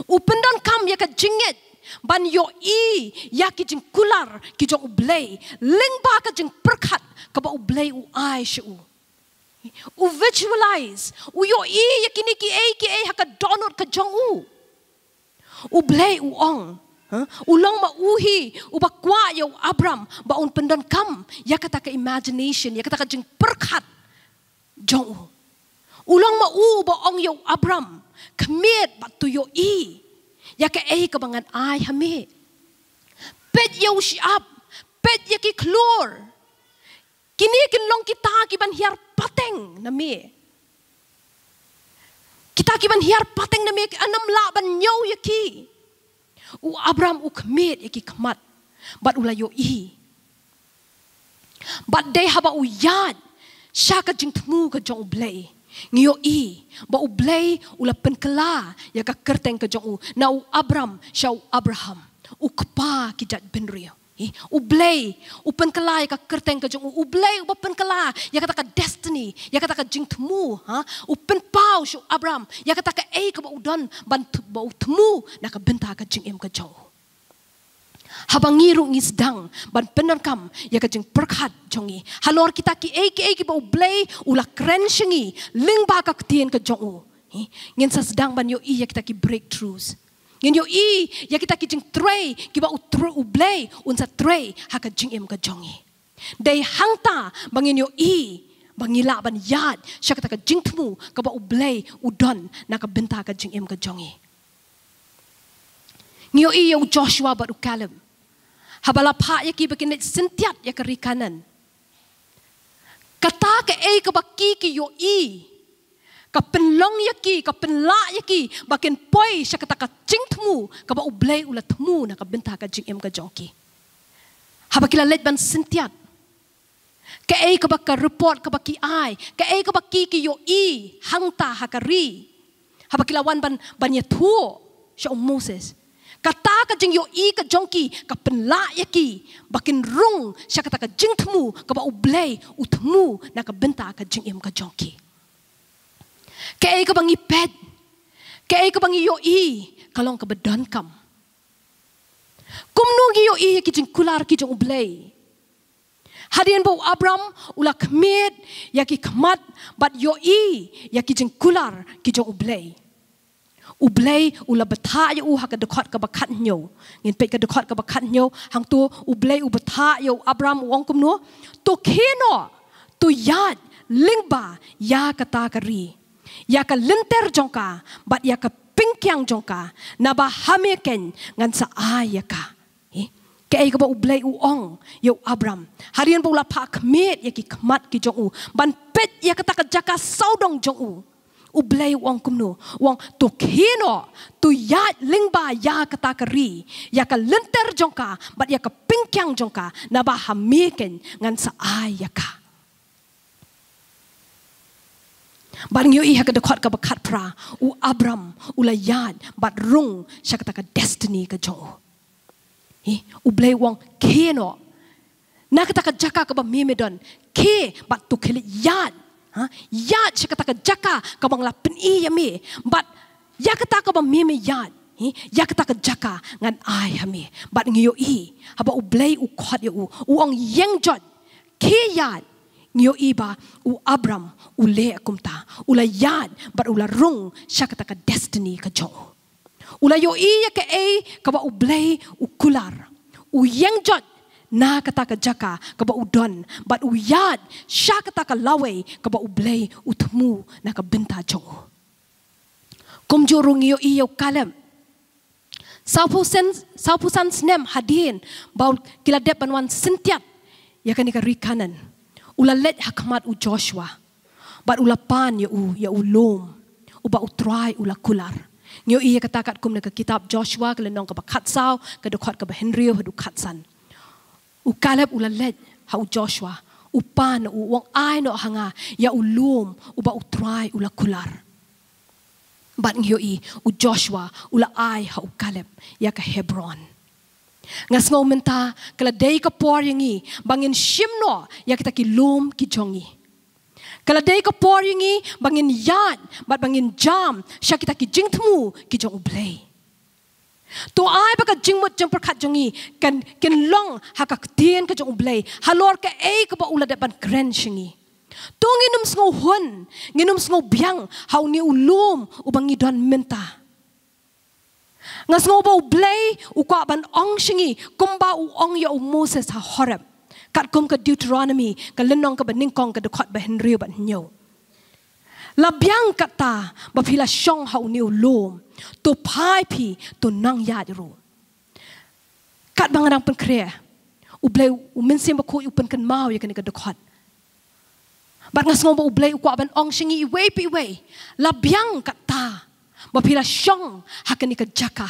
Upendan kam ya ka jinget ban yo I ya ki jing kular ki Jong u Blei lingba ka jing perkat ka ba u Blei u ai shu u visualize u yo I ya kini ki aka ha ka donut ka Jong u Blei u ong ulong ma uhi u bakwa yo Abram ba un pendan kam ya kata ka imagination ya kata ka jing perkat Jong u ulong ma u ba ong yo Abram kemit bat tu yo I ya ka bangan ai hame pet yo siap pet ya ki klor kini kin long kita ki ban hiar pateng na me kita ki ban hiar pateng na me anam la ban nyo ya ki u Abram u kemit ya ki kemat bat ula yo I bat de haba u yad syaka jing Thmu ka Jong u Blei Ngio I ba u Blei ula penkela ya ka kerteng ka Jong u na u Abram syau Abraham u kepa ki jat benrio u Blei u penkela ya ka kerteng ka Jong u Blei u ba penkela ya kata ka destiny ya kata ka jing Thmu u penpau syau Abram ya kata ka ka ba u don ban ba u Thmu na ka Bynta ka jing ka Jong u habang ngiru ngisdang ban penan kam ya ka jing perkhat jongi halor kita ki ba u Blei ula krensengi lingba ka ktien ka Jong u ngin sa sedang ban yo I ya kita ki breakthroughs ngin yo I ya kita ki jing tray ki ba u Blei unsa tray ha ka jing ka jongi dei hangta bangin yo I bangila ban yad sya kata ka jing Thmu ka ba u Blei u don na ka Bynta ka jing ka jongi Ngio I yo Joshua ba u Caleb habala pa ya ki bakin sentiat ya ka rikanan kata ka ka baki ki yo I ka penlong ya ki ka penla ya ki bakin poi sya kata ka jing Thmu ka ba u Blei ula Thmu na ka Bynta ka jing ka jongki habakila let ban sentiat ka ka baka report ka baki ai ka baki ki yo I hangta hakari habakila wan ban ya thuo sya Moses kata ka jing yo I ka jongki ka penla ya ki bakin rung sya kata ka jing Thmu ka ba u Blei u Thmu na ka Bynta ka jing ka jongki ka bangi pet ka bangi yo I kalong ka bedan kam kumnu gi yo I ki jing kular ki Jong u Blei hadian ba u Abram ula kemit ya ki kemat bat yo I ya ki jing kular ki Jong u Blei u Blei ula betha ya u ha ka dekot ka bakat nyo ngin pe ka dekot ka bakat nyo hang tu u Blei u betha yo Abram wong kum no to keno to yad lingba ya kata kari ya ka lenter jongka bat ya ka pingkyang jongka na ba hameken ngan sa ayaka ka ba u Blei u ong yo Abram harian ba ula pa kemit ya ki kemat ki Jong u ban pet ya kata ka jaka saudong Jong u u Blei wong kumno wong to kino to yat lingba ya kata kari ya ka lenter jongka bat ya ka pingkyang jongka na ba hamiken ngan sa ayaka ban yo I ha ka dekot ka bakat pra u Abram ula yad bat rung sya kata ka destiny ka Jong u Blei wong kino na kata ka jaka ka ba memedon ke bat to kelit yad yad sya kata ka jaka ka bang lapen I ya me but ya kata ka ba meme yad ya kata ka jaka ngan ai hame but ngiyo I haba u Blei u khot ya u ong yengjot ke yad ngiyo I ba u Abram u le akumta ula yad but ula rung sya kata ka destiny ka Jong ula yo I ya ka ba u Blei u kular u yengjot na kata ka jaka ka ba udon but Iaid sha kata ka Lawei ka ba Blei Thmu na ka Bynta Jong kum jurung yo iyo kalem saupusan snem hadin bau kila dep banwan sentiat ya kan ka rikanan ulalet hakmat u Joshua but ulapan ya u lom uba utrai ula kular nyo iya katakat kum na ka kitab Joshua kelenong ka bakat saw ka dokot ka bahenrio hadu katsan u Caleb ulalet ha u Joshua upan u wong ai no hanga ya u lom uba utrai ula kular but nyo u Joshua ula ai ha u Caleb ya ka Hebron ngas ngau menta kala day ka por yangi bangin shimno ya kita ki lom ki jongi kala day ka por yangi bangin Iaid bat bangin jam sya kita ki jing Thmu ki jong Blei to ai ba ka jing mot jang perkat jongi kan long ha ka tien ka jong Blei halor ka ka ba ula de ban kren shingi to nginum sngo hun nginum sngo biang hau ni ulum ubangi don menta ngas ngo ba Blei u kwa ban ong shingi kumba u ong ya u Moses ha Horeb kat kum ka Deuteronomy ka lenong ka baningkong ka dekot ba Henry ba nyo la biang kata ba pila shong ha u ni ulum to pai pi to nang ya ru kat bangarang pen kre u Blei u mensim ba ko u pen kan mau ya kan ka dekot bat ngas ngo ba u Blei u kwa ban ong shingi i we pi we la biang kata bapila shong hakani ka jaka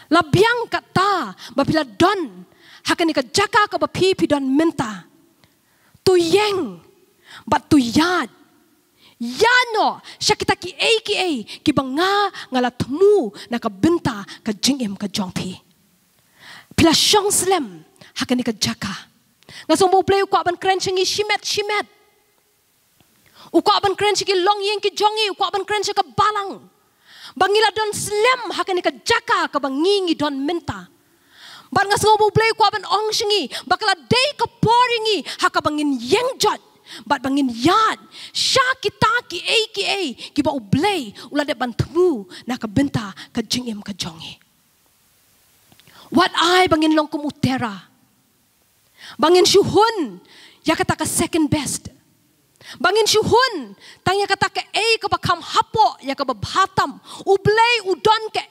labiang kata bapila don hakani ka jaka ka bapi pi don menta tu yeng bat tu Iaid yano syakita ki banga ngala Thmu na ka Bynta ka jingim ka jongpi pila shong slem hakani ka jaka ngasong bo Blei ko ban krenching shimet ukwa ban krenching long yeng ki jongi ukwa ban krenching ka balang bangila don slem hakani ka jaka ka bangingi don menta ban ngas ngobo Blei ko ban ong shingi bakala day ka poringi haka bangin yengjot bat bangin Iaid sha kita ki ba Blei ula de ban Thmu na ka Bynta ka jingim ka jongi what I bangin long kum utera bangin shuhun ya kata ka second best bangin shuhun tanya kata ke ka bakam hapo ya ka babhatam u Blei udon ke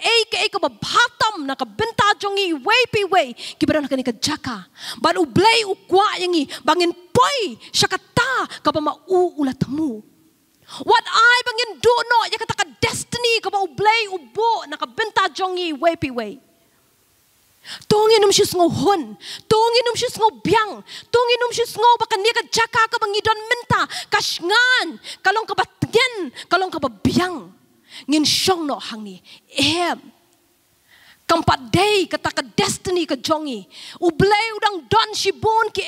ka babhatam na ka Bynta jongi way ki badan ka ni ka jaka ban u Blei u kwa yangi bangin poi syakata ka ba mau ula Thmu what I bangin do no ya kata ka destiny ka ba u Blei u bo na ka Bynta jongi way Tungin shus ngo hun, tungin shus ngo biang, tungin shus ngo baka ni ka jaka ka bangidon menta, kasngan, kalong ka batgen, kalong ka biang, ngin syong no hangi, kampat day kata ka destiny ka jongi, u Blei udang don shibon ki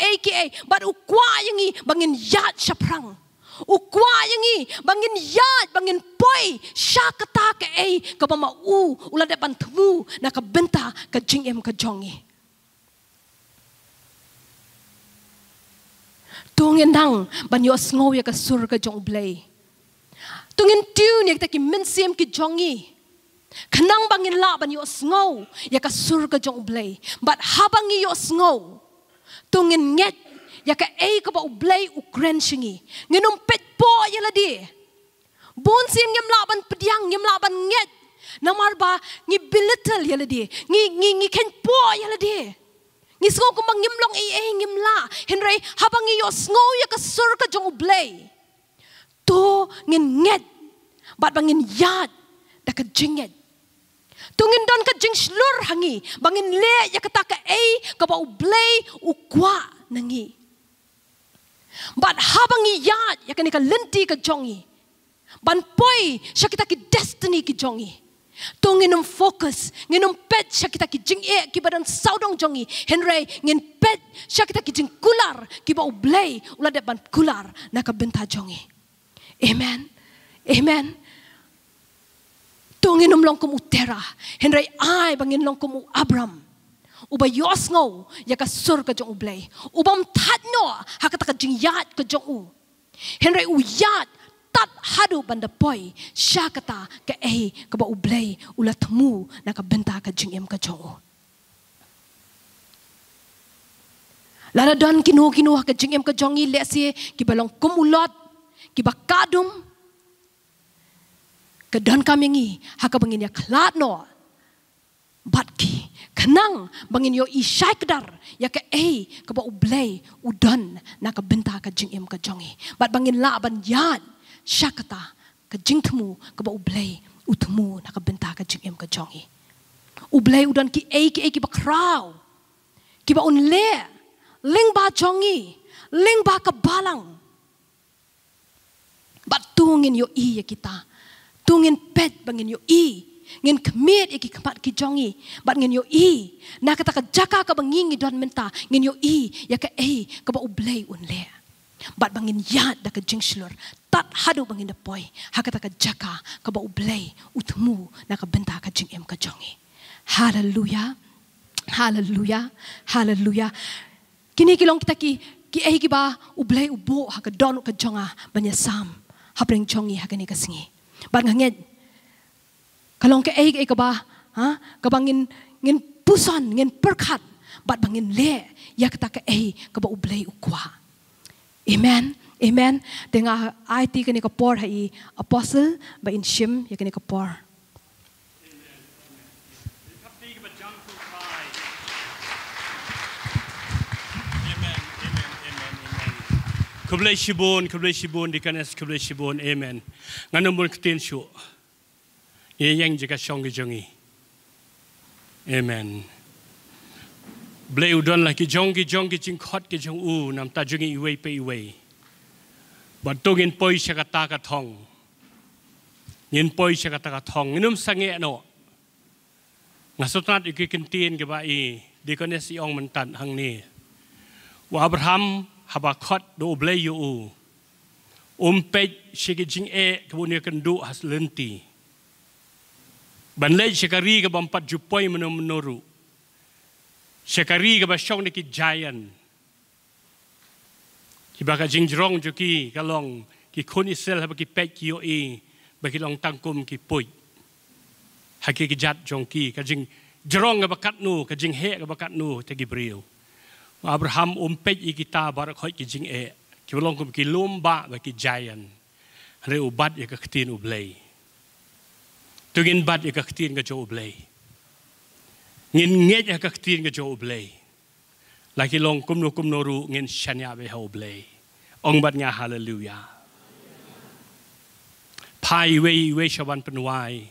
but u kwa yangi bangin Iaid syaprang. Ukwa yangi bangin Iaid bangin poi syakata ke ka ba mau ula de ban Thmu na ka Bynta ka jingem ka jongi tungin dang ban yo sngo ya ka sur ka jong Blei tungin tune ya ta ki mensim ki jongi kanang bangin la ban yo sngo ya ka sur ka jong Blei but habangi yo sngo tungin nget ya ka ka ba u Blei u krensingi nginum pet po ya la di bonsin ngem laban pediang ngem laban nget namar ba ngi belittle ya la di ngi ken po ya la di ngi sngo ko ngim long ngim la henry habang yo sngo ya ka sur ka jong u Blei to ngin nget bat bangin Iaid da ka jinget tungin don ka jing slur hangi bangin le ya kata ka ka ba u Blei u kwa nangi but habang Iaid ya kan ka lenti ka jongi ban poi syakita ki destiny ki jongi tungin fokus nginum pet syakita ki jing ki badan saudong jongi henry ngin pet syakita ki jing kular ki ba u Blei ula de ban kular na ka Bynta jongi amen tungin long kum utera henry ai bangin long kum Abram uba yosngo ya ka sur ka jong u Blei ubam tatno hakata ka jing Iaid ka jong u henry u Iaid tat hadu banda poi syakata ka ka ba u Blei ula Thmu na ka Bynta ka jingem ka jong u Lada don kinu ke jengem ke jongi lesi ki balong kumulot ki bakadum ke don kamengi haka bangin ya klat no batki kenang bangin yo isai kedar ya ke ke ba Blei udon na ke Bynta ke jengem ke jongi bat bangin Laban yan syakata ke jing Thmu ke ba Blei Thmu na ke Bynta ke jengem ke jongi Blei udon ki ki bakrau ki ba unle ling ba jongi ling ba ke balang bat tungin yo ya kita tungin pet bangin yo ngin kemit iki kemat ki jongi bat ngin yo na kata ka jaka ka bangingi don menta ngin yo ya ka ka ba Blei unle bat bangin yat da ka jing slur tat hadu bangin da poi ha kata ka jaka ka ba Blei Thmu na ka Bynta ka jing ka jongi haleluya haleluya haleluya kini kilong kita ki ba Blei ubo ha ka don ka jonga banya sam ha pring jongi ha kani ka singi bat nganget kalong ke ka ba ka bangin ngin puson ngin perkat bat bangin le ya kata ke ka ba Blei ukwa amen amen denga IT kani ka por hai apostle ba in shim ya kani ka por Blei Shibon, Deaconess, Blei Shibon, amen. Nganomon ketin syu. Yang jika Shong jongi. Amen. Blei udon lagi Jong jing khot ke jong nam ta jongi iwei pe iwei. Batungin poi syakata ka thong. Ngin poi syakata ka thong. Nginum sange no. Ngasutnat iki kentin ke ba Deaconess iong mentan hang ni. Wa Abraham habakot do Blei yu pej shige jing kebunia kendu has lenti banlei shikari ke bampat jupoi menuru shikari ke basyong ni ki giant kibaka jing jrong joki kalong ki khoni sel habaki pej ki yo baki long tangkum ki pui haki ki jat jongki ka jing jrong ke bakat nu ka jing he ke bakat nu te Gibril Abraham pej kita barak hoi ki jing ki belong kum ki lomba ba ki giant re ubat ya ka ketin Blei tugin bat ya ka ketin ka jo Blei ngin nget ya ka ketin ka jo Blei laki long kum no ru ngin shanya be ho Blei ong bat nga hallelujah pai we shawan penwai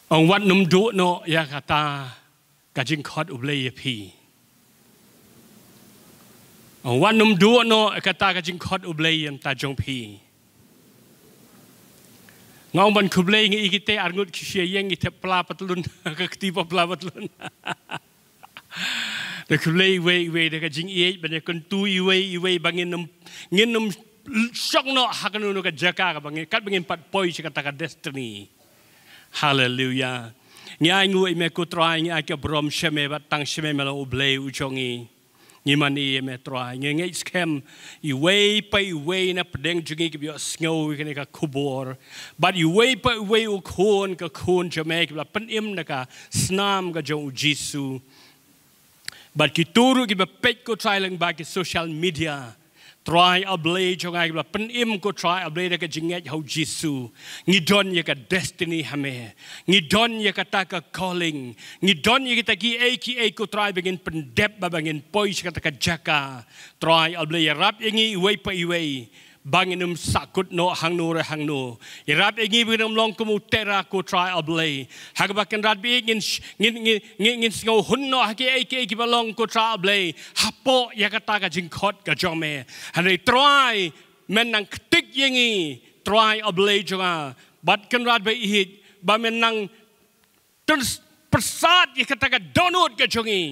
ong wat num du no ya kata ka jing khot Blei ya piวันนุ่มดูโนกตากระจิงคอดอุเบลยมตาจงพีงองบันคุเบลยงี้อีกิเตอาร์งุดคิเชียยังอีเทปลาปัตลุนก็ตีปปลาปัตลุนแต่คุเบลยเวเด็กจิงบันยังคนตูเวบางเงินนุ่มช็อกโนฮักนุนก็จักกะบางเงินกัดบางเงินปัดปอยชิกตากระเดสตินีฮาเลลูยางี้ไอ้งูไอ้แม่กุตรายงี้ไอ้กับรอมเชเมบัดตั้งเชเมมาลอุเบลยอุจงีนี่มันนี่เมตรายเงี้ยสแคมอีเวไปเวนะประเด็นจุงกับยอสเงากันนี่ก็คูบอร์บัดอีเวไปเวอุโคนก็โคนจะแม่กับเป็นอิมนะก็สนามก็จงจิสูบัดกิตูรุกับเป็ดก็ใช้เรื่องบางกิโซเชียลมีเดียทรายอับเลย์จงไงกับเป็นอิมก็ทรายอับเลย์ก็จิงเงยเขาจิสูงี้ดอนยังกับเดสตินีฮะเมงี้ดอนยังกับตากับ calling งี้ดอนยังกับตากี้ก็ทรายบางเงินเป็นเด็บบางเงินปอยชิกับตากับจักกาทรายอับเลย์รับอย่างงี้ไว้ไปไว้บางเงินสักกุดโนหังโนหรือหังโนรับอย่างงี้บางเงินลองกุมุเตระก็ทรายอับเลย์หากบางเงินรับอย่างงี้สงาหุ่นโนหากกี่บางลองก็ทรายอับเลย์ฮับโปยังกับตากับจิงคอดกับจอมเมฮันเลยทรายแม่นังติกอย่างงี้ทรายอับเลย์จังบัดกันรับไปอีกบางแม่นังต้นประสาทยังกับตากับโดนุดกับจงงี้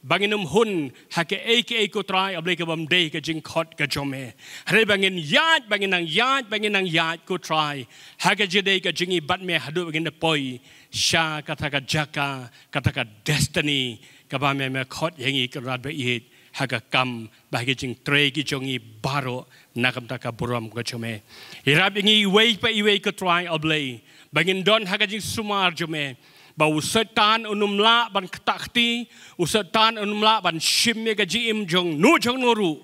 bangin hun hake ko try able ke bam day ke jing khot ke jome hare bangin nang yat ko try hake jede ke jingi bat me hadu bangin poi sha kata ka jaka kata ka destiny ka ba me khot yangi ka rat ba it hake kam ba ke jing tre ki jongi baro nakam ta ka buram ko jome irab yangi wei pa iwei ko try able bangin don hake jing sumar jome ba usetan unumla ban ktakti usetan unumla ban shimye ka jim jong nuru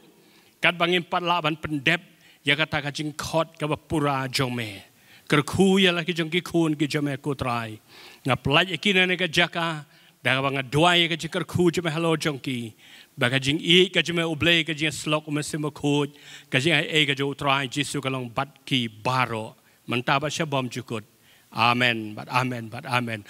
kat bangin patla ban pendep ya kata ka jing khot ka pura jong me kerku ya laki jong ki kun ki jome ko trai ngaplaj ikina ne ka jaka da bang doai ka jing kerku jome hello jong ki ba ka jing i ka jome Blei ka jing slok me simo khoj ka jing ai ka jo trai jisu ka long bat ki baro mantaba shabom jukut amen but amen